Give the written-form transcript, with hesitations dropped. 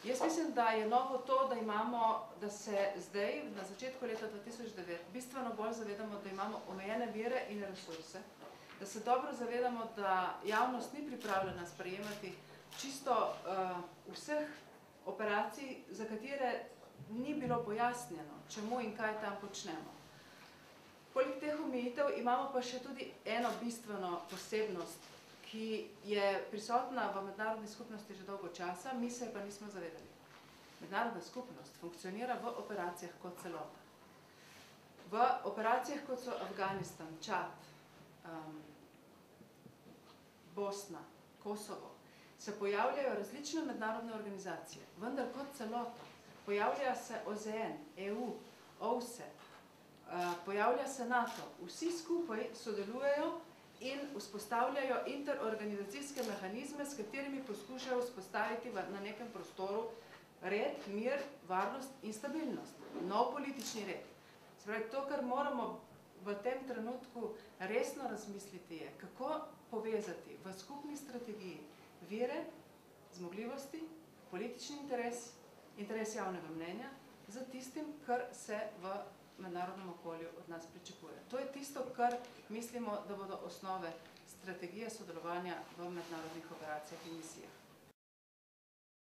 Jaz mislim, da je novo to, da se zdaj, na začetku leta 2009, bistveno bolj zavedamo, da imamo omejene vire in resurse, da se dobro zavedamo, da javnost ni pripravljena sprejemati čisto vseh operacij, za katere ni bilo pojasnjeno, čemu in kaj tam počnemo. Poleg teh omejitev imamo pa še tudi eno bistveno posebnost, ki je prisotna v mednarodni skupnosti že dolgo časa, mi se pa nismo zavedali. Mednarodna skupnost funkcionira v operacijah kot celota. V operacijah, kot so Afganistan, Čad, Bosna, Kosovo, se pojavljajo različne mednarodne organizacije, vendar kot celota. Pojavlja se OZN, EU, OVSE, pojavlja se NATO. Vsi skupaj sodelujejo in vzpostavljajo interorganizacijske mehanizme, s katerimi poskušajo vzpostaviti na nekem prostoru red, mir, varnost in stabilnost. Nov politični red. Se pravi, to, kar moramo v tem trenutku resno razmisliti, je, kako povezati v skupni strategiji vire, zmogljivosti, politični interes, interes javnega mnenja, za tistim, kar se v mednarodnem okolju od nas pričakuje. To je tisto, kar mislimo, da bodo osnove strategije sodelovanja v mednarodnih operacijah in misijah.